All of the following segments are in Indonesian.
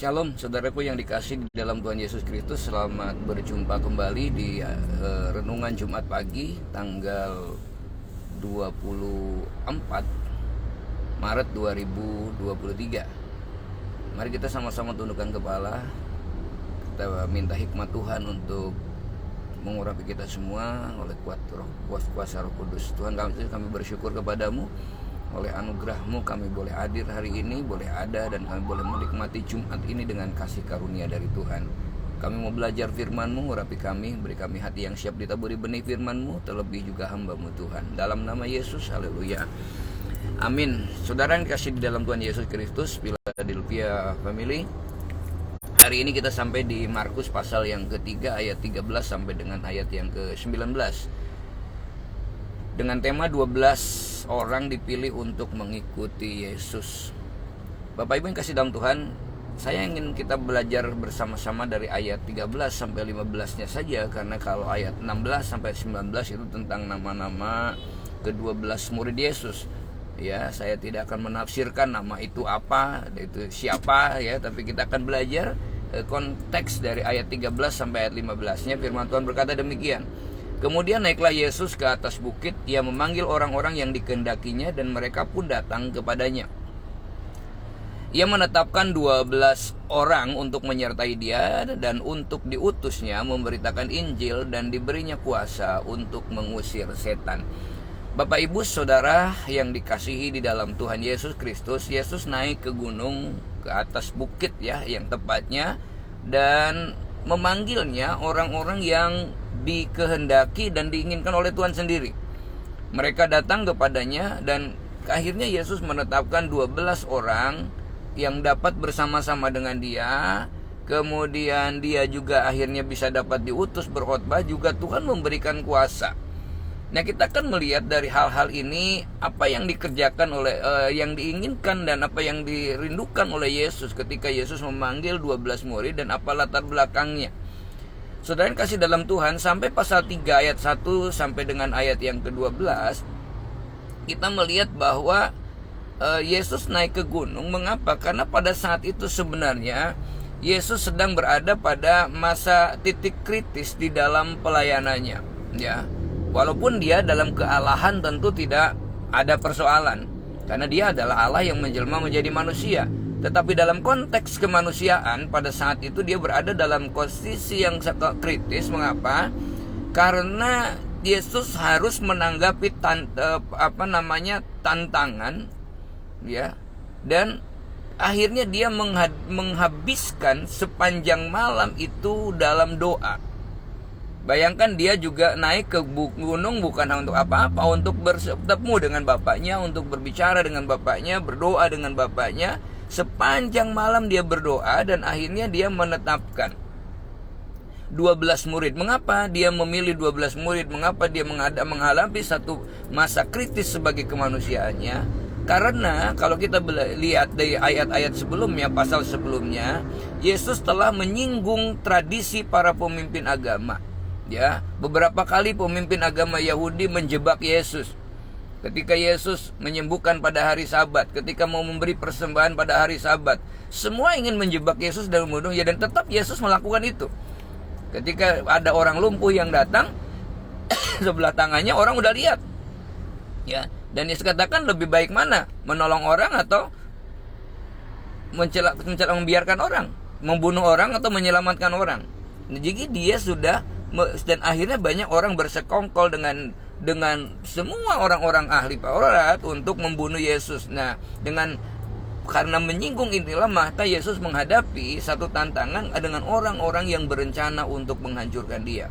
Shalom saudaraku yang dikasih di dalam Tuhan Yesus Kristus. Selamat berjumpa kembali di renungan Jumat pagi tanggal 24 Maret 2023. Mari kita sama-sama tundukkan kepala. Kita minta hikmat Tuhan untuk mengurapi kita semua oleh kuasa Roh Kudus. Tuhan, kami bersyukur kepadamu. Oleh anugerah-Mu kami boleh hadir hari ini, boleh ada, dan kami boleh menikmati Jumat ini dengan kasih karunia dari Tuhan. Kami mau belajar firman-Mu, urapi kami, beri kami hati yang siap ditaburi benih firman-Mu, terlebih juga hamba-Mu Tuhan. Dalam nama Yesus, haleluya. Amin. Saudara yang dikasih di dalam Tuhan Yesus Kristus, Philadelphia Family. Hari ini kita sampai di Markus pasal yang ketiga ayat 13 sampai dengan ayat yang ke-19. Dengan tema 12 orang dipilih untuk mengikuti Yesus. Bapak Ibu yang kasih dalam Tuhan, saya ingin kita belajar bersama-sama dari ayat 13 sampai 15-nya saja, karena kalau ayat 16 sampai 19 itu tentang nama-nama ke-12 murid Yesus. Ya, saya tidak akan menafsirkan nama itu apa, itu siapa ya, tapi kita akan belajar konteks dari ayat 13 sampai ayat 15-nya. Firman Tuhan berkata demikian. Kemudian naiklah Yesus ke atas bukit. Ia memanggil orang-orang yang dikehendakinya, dan mereka pun datang kepadanya. Ia menetapkan 12 orang untuk menyertai dia, dan untuk diutusnya memberitakan Injil, dan diberinya kuasa untuk mengusir setan. Bapak Ibu Saudara yang dikasihi di dalam Tuhan Yesus Kristus, Yesus naik ke gunung, ke atas bukit ya, yang tepatnya, dan memanggilnya orang-orang yang dikehendaki dan diinginkan oleh Tuhan sendiri. Mereka datang kepadanya, dan akhirnya Yesus menetapkan 12 orang yang dapat bersama-sama dengan dia. Kemudian dia juga akhirnya bisa dapat diutus berkhotbah, juga Tuhan memberikan kuasa. Nah, kita akan melihat dari hal-hal ini apa yang dikerjakan oleh yang diinginkan dan apa yang dirindukan oleh Yesus ketika Yesus memanggil 12 murid, dan apa latar belakangnya. Saudara yang kasih dalam Tuhan, sampai pasal 3 ayat 1 sampai dengan ayat yang ke-12, kita melihat bahwa Yesus naik ke gunung. Mengapa? Karena pada saat itu sebenarnya Yesus sedang berada pada masa titik kritis di dalam pelayanannya, ya. Walaupun dia dalam kealahan tentu tidak ada persoalan, karena dia adalah Allah yang menjelma menjadi manusia. Tetapi dalam konteks kemanusiaan pada saat itu dia berada dalam posisi yang kritis. Mengapa? Karena Yesus harus menanggapi tantangan, ya, dan akhirnya dia menghabiskan sepanjang malam itu dalam doa. Bayangkan, dia juga naik ke gunung bukan untuk apa-apa, untuk bertemu dengan Bapaknya, untuk berbicara dengan Bapaknya, berdoa dengan Bapaknya. Sepanjang malam dia berdoa, dan akhirnya dia menetapkan 12 murid. Mengapa dia memilih 12 murid? Mengapa dia menghadapi satu masa kritis sebagai kemanusiaannya? Karena kalau kita lihat dari ayat-ayat sebelumnya, pasal sebelumnya, Yesus telah menyinggung tradisi para pemimpin agama. Ya, beberapa kali pemimpin agama Yahudi menjebak Yesus. Ketika Yesus menyembuhkan pada hari Sabat, ketika mau memberi persembahan pada hari Sabat, semua ingin menjebak Yesus dan membunuh, ya, dan tetap Yesus melakukan itu. Ketika ada orang lumpuh yang datang, sebelah tangannya orang udah lihat, ya, dan Yesus katakan lebih baik mana, menolong orang atau membiarkan orang, membunuh orang atau menyelamatkan orang. Jadi dia sudah, dan akhirnya banyak orang bersekongkol dengan semua orang-orang ahli Taurat untuk membunuh Yesus. Nah, karena menyinggung inilah maka Yesus menghadapi satu tantangan dengan orang-orang yang berencana untuk menghancurkan dia.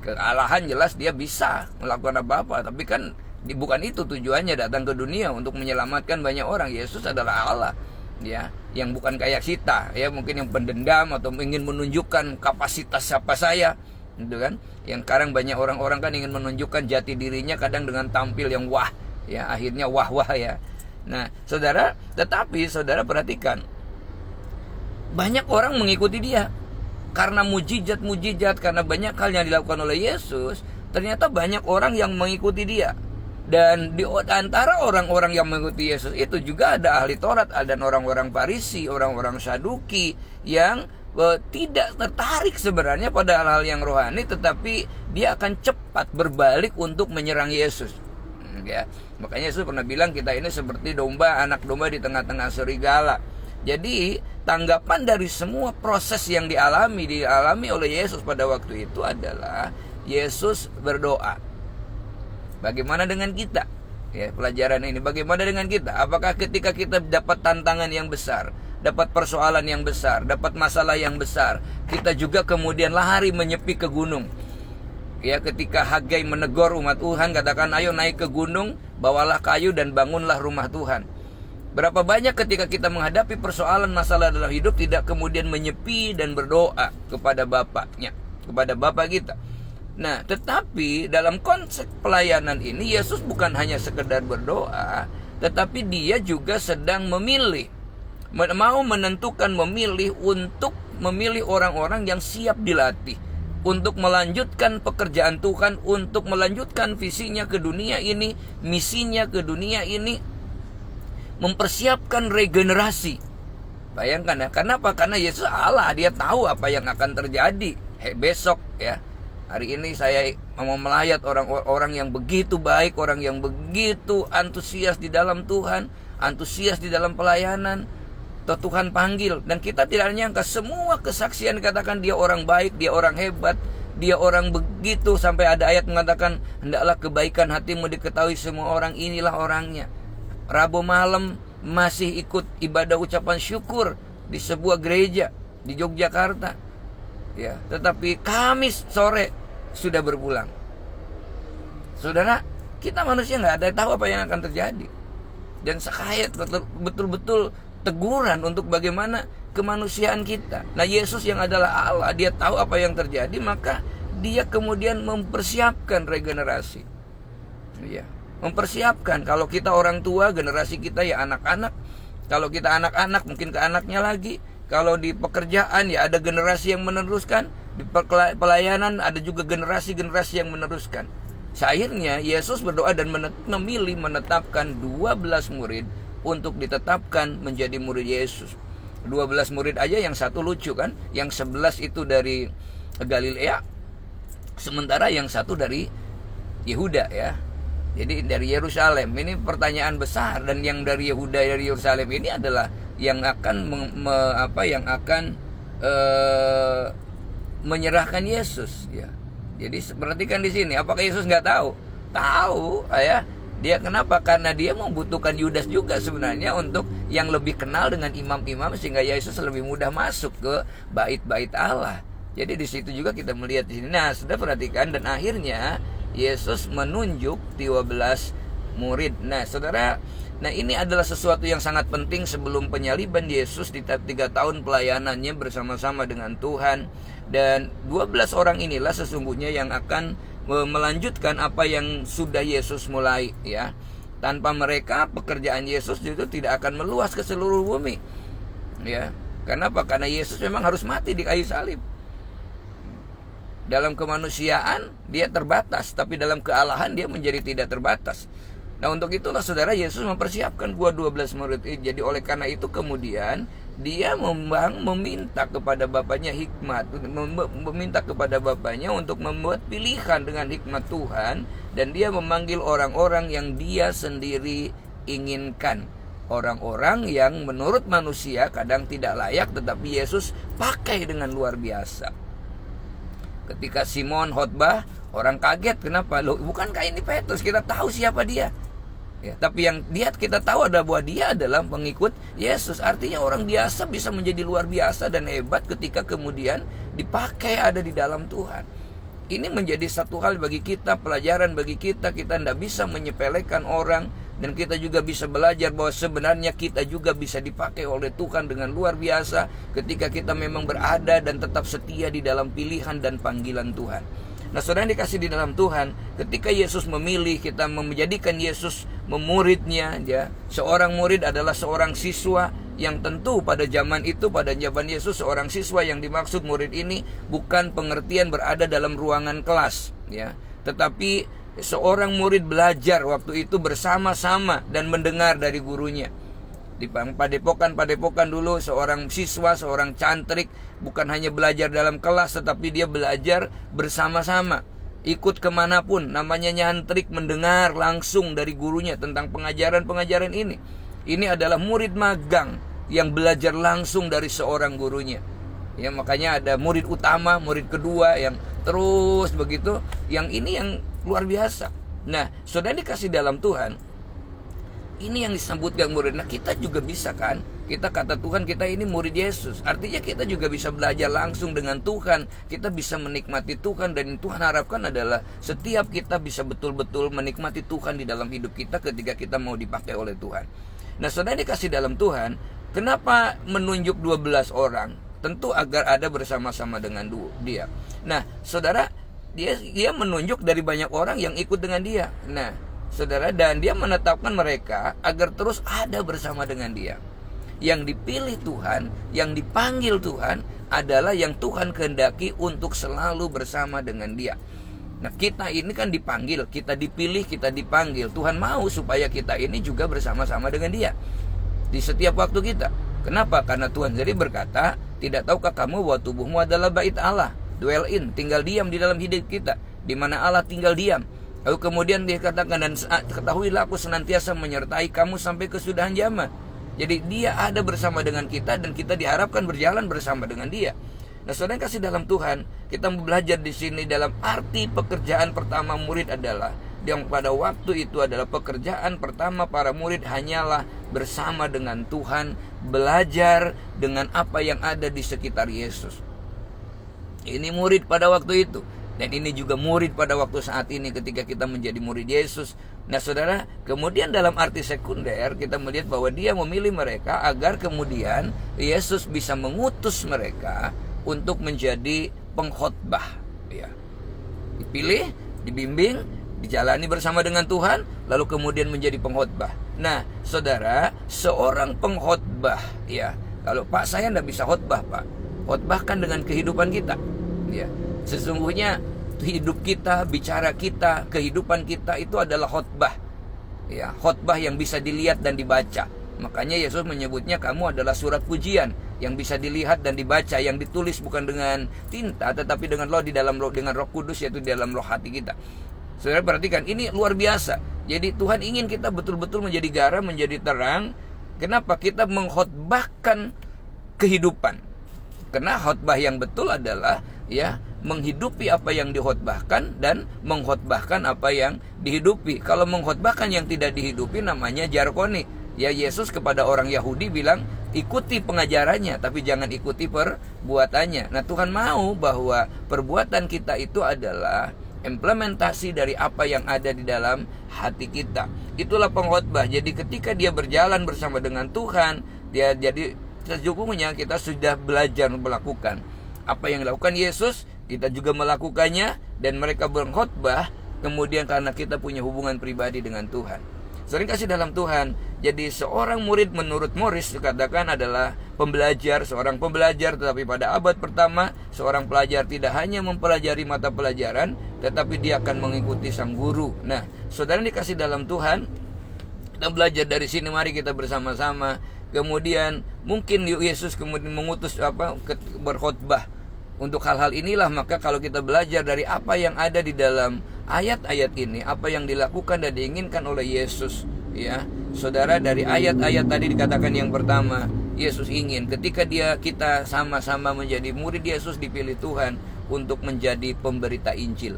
Kealahan jelas dia bisa melakukan apa-apa, tapi kan bukan itu tujuannya datang ke dunia untuk menyelamatkan banyak orang. Yesus adalah Allah, ya, yang bukan kayak kita, ya, mungkin yang pendendam atau ingin menunjukkan kapasitas siapa saya, gitu kan. Yang sekarang banyak orang-orang kan ingin menunjukkan jati dirinya kadang dengan tampil yang wah, ya, akhirnya wah-wah, ya. Nah, tetapi saudara perhatikan, banyak orang mengikuti dia karena mujizat-mujizat, karena banyak hal yang dilakukan oleh Yesus. Ternyata banyak orang yang mengikuti dia. Dan di antara orang-orang yang mengikuti Yesus itu juga ada ahli Taurat, ada orang-orang Farisi, orang-orang Saduki yang tidak tertarik sebenarnya pada hal-hal yang rohani, tetapi dia akan cepat berbalik untuk menyerang Yesus. Ya, makanya Yesus pernah bilang kita ini seperti anak domba di tengah-tengah serigala. Jadi tanggapan dari semua proses yang dialami oleh Yesus pada waktu itu adalah Yesus berdoa. Bagaimana dengan kita? Ya, pelajaran ini bagaimana dengan kita? Apakah ketika kita dapat tantangan yang besar, dapat persoalan yang besar, dapat masalah yang besar, kita juga kemudian lari menyepi ke gunung? Ya, ketika Hagai menegur umat Tuhan, katakan ayo naik ke gunung, bawalah kayu dan bangunlah rumah Tuhan. Berapa banyak ketika kita menghadapi persoalan masalah dalam hidup tidak kemudian menyepi dan berdoa kepada Bapaknya, kepada Bapa kita. Nah, tetapi dalam konsep pelayanan ini Yesus bukan hanya sekedar berdoa, tetapi dia juga sedang memilih, mau menentukan, untuk memilih orang-orang yang siap dilatih untuk melanjutkan pekerjaan Tuhan, untuk melanjutkan visinya ke dunia ini, misinya ke dunia ini, mempersiapkan regenerasi. Bayangkan ya, kenapa? Karena Yesus Allah, dia tahu apa yang akan terjadi besok ya. Hari ini saya mau melayat orang-orang yang begitu baik, orang yang begitu antusias di dalam Tuhan, antusias di dalam pelayanan. Tuhan panggil, dan kita tidak nyangka semua kesaksian katakan dia orang baik, dia orang hebat, dia orang begitu, sampai ada ayat mengatakan hendaklah kebaikan hatimu diketahui semua orang, inilah orangnya. Rabu malam masih ikut ibadah ucapan syukur di sebuah gereja di Yogyakarta. Ya, tetapi Kamis sore sudah berpulang. Saudara, kita manusia nggak ada tahu apa yang akan terjadi. Dan sekaya betul-betul teguran untuk bagaimana kemanusiaan kita. Nah, Yesus yang adalah Allah, dia tahu apa yang terjadi, maka dia kemudian mempersiapkan regenerasi. Ya, mempersiapkan. Kalau kita orang tua, generasi kita ya anak-anak. Kalau kita anak-anak, mungkin ke anaknya lagi. Kalau di pekerjaan ya ada generasi yang meneruskan. Di pelayanan ada juga generasi-generasi yang meneruskan. Akhirnya Yesus berdoa dan menetapkan 12 murid untuk ditetapkan menjadi murid Yesus. 12 murid aja, yang satu lucu kan, yang 11 itu dari Galilea, sementara yang satu dari Yehuda ya. Jadi dari Yerusalem. Ini pertanyaan besar, dan yang dari Yehuda, dari Yerusalem ini adalah yang akan menyerahkan Yesus ya. Jadi perhatikan di sini, apakah Yesus nggak tahu? Tahu ya. Dia kenapa? Karena dia membutuhkan Yudas juga sebenarnya untuk yang lebih kenal dengan imam-imam, sehingga Yesus lebih mudah masuk ke bait-bait Allah. Jadi di situ juga kita melihat di sini. Nah, sudah perhatikan, dan akhirnya Yesus menunjuk 12 murid. Nah, saudara, ini adalah sesuatu yang sangat penting sebelum penyaliban Yesus di 3 tahun pelayanannya bersama-sama dengan Tuhan. Dan 12 orang inilah sesungguhnya yang akan melanjutkan apa yang sudah Yesus mulai ya. Tanpa mereka pekerjaan Yesus itu tidak akan meluas ke seluruh bumi. Ya. Kenapa? Karena Yesus memang harus mati di kayu salib. Dalam kemanusiaan dia terbatas, tapi dalam kealahan dia menjadi tidak terbatas. Nah, untuk itulah saudara, Yesus mempersiapkan 12 murid ini. Jadi oleh karena itu kemudian dia meminta kepada Bapaknya hikmat, meminta kepada Bapaknya untuk membuat pilihan dengan hikmat Tuhan, dan dia memanggil orang-orang yang dia sendiri inginkan. Orang-orang yang menurut manusia kadang tidak layak, tetapi Yesus pakai dengan luar biasa. Ketika Simon khotbah, orang kaget, kenapa? Loh, bukankah ini Petrus? Kita tahu siapa dia. Ya, tapi yang kita tahu adalah bahwa dia adalah pengikut Yesus. Artinya orang biasa bisa menjadi luar biasa dan hebat ketika kemudian dipakai ada di dalam Tuhan. Ini menjadi satu hal bagi kita, pelajaran bagi kita. Kita tidak bisa menyepelekan orang, dan kita juga bisa belajar bahwa sebenarnya kita juga bisa dipakai oleh Tuhan dengan luar biasa ketika kita memang berada dan tetap setia di dalam pilihan dan panggilan Tuhan. Nah, saudara yang dikasih di dalam Tuhan, ketika Yesus memilih kita menjadikan Yesus memuridnya ya. Seorang murid adalah seorang siswa yang tentu pada zaman itu, pada zaman Yesus, seorang siswa yang dimaksud murid ini bukan pengertian berada dalam ruangan kelas ya, tetapi Seorang murid belajar waktu itu bersama-sama dan mendengar dari gurunya. Di padepokan dulu seorang siswa, seorang cantrik bukan hanya belajar dalam kelas, tetapi dia belajar bersama-sama. Ikut kemanapun, namanya nyantrik, mendengar langsung dari gurunya tentang pengajaran-pengajaran ini. Ini adalah murid magang yang belajar langsung dari seorang gurunya. Ya, makanya ada murid utama, murid kedua yang terus begitu. Yang ini yang luar biasa. Nah, saudara dikasih dalam Tuhan, ini yang disebutkan murid. Nah, kita juga bisa kan? Kita kata Tuhan kita ini murid Yesus. Artinya kita juga bisa belajar langsung dengan Tuhan. Kita bisa menikmati Tuhan. Dan Tuhan harapkan adalah setiap kita bisa betul-betul menikmati Tuhan di dalam hidup kita ketika kita mau dipakai oleh Tuhan. Nah, saudara dikasih dalam Tuhan, kenapa menunjuk 12 orang? Tentu agar ada bersama-sama dengan dia. Nah, saudara, dia menunjuk dari banyak orang yang ikut dengan dia. Nah, saudara, dan dia menetapkan mereka agar terus ada bersama dengan dia. Yang dipilih Tuhan, yang dipanggil Tuhan adalah yang Tuhan kehendaki untuk selalu bersama dengan dia. Nah, kita ini kan dipanggil, kita dipilih, kita dipanggil. Tuhan mau supaya kita ini juga bersama-sama dengan dia di setiap waktu kita. Kenapa? Karena Tuhan sendiri berkata, tidak tahukah kamu bahwa tubuhmu adalah bait Allah? Dwell in, tinggal diam di dalam hidup kita, di mana Allah tinggal diam. Lalu kemudian dia katakan, dan ketahuilah aku senantiasa menyertai kamu sampai kesudahan zaman. Jadi dia ada bersama dengan kita dan kita diharapkan berjalan bersama dengan dia. Nah, saudara yang kasih dalam Tuhan, kita belajar di sini dalam arti pekerjaan pertama murid adalah yang pada waktu itu adalah pekerjaan pertama para murid hanyalah bersama dengan Tuhan, belajar dengan apa yang ada di sekitar Yesus. Ini murid pada waktu itu. Dan ini juga murid pada waktu saat ini ketika kita menjadi murid Yesus. Nah, saudara, kemudian dalam arti sekunder kita melihat bahwa dia memilih mereka agar kemudian Yesus bisa mengutus mereka untuk menjadi pengkhotbah. Ya. Dipilih, dibimbing, dijalani bersama dengan Tuhan, lalu kemudian menjadi pengkhotbah. Nah, saudara, seorang pengkhotbah, ya, kalau Pak saya tidak bisa khotbah, Pak. Khotbahkan dengan kehidupan kita. Ya. Sesungguhnya hidup kita, bicara kita, kehidupan kita itu adalah khotbah. Ya, khotbah yang bisa dilihat dan dibaca. Makanya Yesus menyebutnya kamu adalah surat pujian yang bisa dilihat dan dibaca, yang ditulis bukan dengan tinta tetapi dengan roh, di dalam roh, dengan Roh Kudus, yaitu di dalam roh hati kita. Saudara perhatikan, ini luar biasa. Jadi Tuhan ingin kita betul-betul menjadi garam, menjadi terang. Kenapa? Kita mengkhotbahkan kehidupan. Karena khotbah yang betul adalah ya menghidupi apa yang dikhotbahkan dan mengkhotbahkan apa yang dihidupi. Kalau mengkhotbahkan yang tidak dihidupi namanya jarkoni. Ya, Yesus kepada orang Yahudi bilang, ikuti pengajarannya tapi jangan ikuti perbuatannya. Nah, Tuhan mau bahwa perbuatan kita itu adalah implementasi dari apa yang ada di dalam hati kita. Itulah pengkhotbah. Jadi ketika dia berjalan bersama dengan Tuhan, dia jadi sesungguhnya kita sudah belajar melakukan apa yang dilakukan Yesus, kita juga melakukannya, dan mereka berkhotbah kemudian karena kita punya hubungan pribadi dengan Tuhan. Sering kasih dalam Tuhan. Jadi seorang murid menurut Morris dikatakan adalah pembelajar, seorang pembelajar. Tetapi pada abad pertama, seorang pelajar tidak hanya mempelajari mata pelajaran, tetapi dia akan mengikuti sang guru. Nah, saudara dikasih dalam Tuhan, kita belajar dari sini. Mari kita bersama-sama. Kemudian mungkin Yesus kemudian mengutus berkhotbah untuk hal-hal inilah. Maka kalau kita belajar dari apa yang ada di dalam ayat-ayat ini, apa yang dilakukan dan diinginkan oleh Yesus, ya saudara, dari ayat-ayat tadi dikatakan yang pertama, Yesus ingin ketika kita sama-sama menjadi murid Yesus, dipilih Tuhan untuk menjadi pemberita Injil.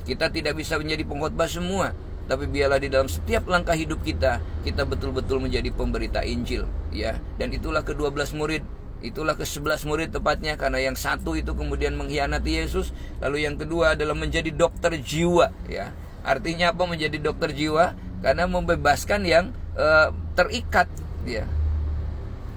Kita tidak bisa menjadi pengkhotbah semua, tapi biarlah di dalam setiap langkah hidup kita betul-betul menjadi pemberita Injil, ya. Dan itulah ke-12 murid, itulah ke-11 murid tepatnya, karena yang satu itu kemudian mengkhianati Yesus, lalu yang kedua adalah menjadi dokter jiwa, ya. Artinya apa menjadi dokter jiwa? Karena membebaskan yang terikat, ya.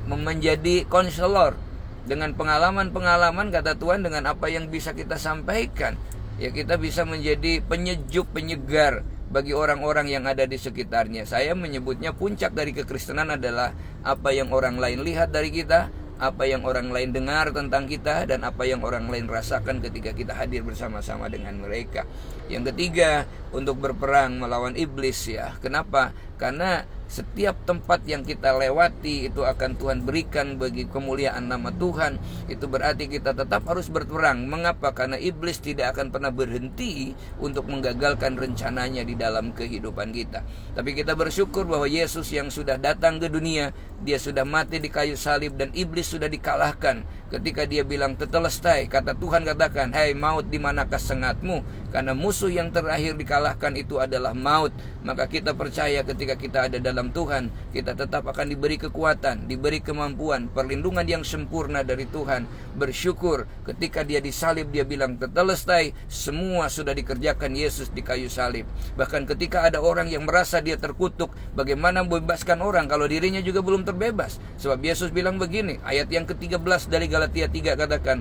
Menjadi konselor dengan pengalaman-pengalaman kata Tuhan, dengan apa yang bisa kita sampaikan, ya, kita bisa menjadi penyejuk, penyegar bagi orang-orang yang ada di sekitarnya. Saya menyebutnya puncak dari kekristenan adalah apa yang orang lain lihat dari kita, apa yang orang lain dengar tentang kita, dan apa yang orang lain rasakan ketika kita hadir bersama-sama dengan mereka. Yang ketiga, untuk berperang melawan iblis ya. Kenapa? Karena setiap tempat yang kita lewati itu akan Tuhan berikan bagi kemuliaan nama Tuhan. Itu berarti kita tetap harus berperang. Mengapa? Karena iblis tidak akan pernah berhenti untuk menggagalkan rencananya di dalam kehidupan kita. Tapi kita bersyukur bahwa Yesus yang sudah datang ke dunia, dia sudah mati di kayu salib dan iblis sudah dikalahkan. Ketika dia bilang tetelestai, kata Tuhan katakan, "Hai maut, di manakah sengatmu?" Karena musuh yang terakhir dikalahkan itu adalah maut. Maka kita percaya ketika kita ada dalam Tuhan, kita tetap akan diberi kekuatan, diberi kemampuan, perlindungan yang sempurna dari Tuhan. Bersyukur ketika dia disalib, dia bilang tetelestai, semua sudah dikerjakan Yesus di kayu salib. Bahkan ketika ada orang yang merasa dia terkutuk, bagaimana membebaskan orang kalau dirinya juga belum terbebas? Sebab Yesus bilang begini, ayat yang ke-13 dari Galatia 3 katakan,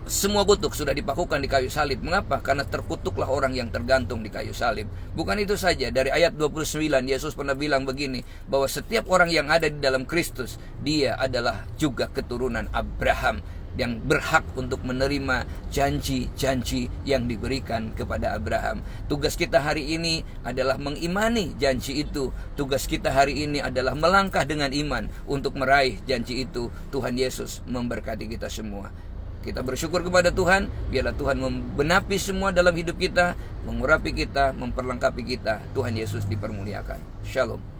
semua kutuk sudah dipakukan di kayu salib. Mengapa? Karena terkutuklah orang yang tergantung di kayu salib. Bukan itu saja, dari ayat 29 Yesus pernah bilang begini, bahwa setiap orang yang ada di dalam Kristus, dia adalah juga keturunan Abraham yang berhak untuk menerima janji-janji yang diberikan kepada Abraham. Tugas kita hari ini adalah mengimani janji itu. Tugas kita hari ini adalah melangkah dengan iman untuk meraih janji itu. Tuhan Yesus memberkati kita semua. Kita bersyukur kepada Tuhan, biarlah Tuhan membenapi semua dalam hidup kita, mengurapi kita, memperlengkapi kita. Tuhan Yesus dipermuliakan. Shalom.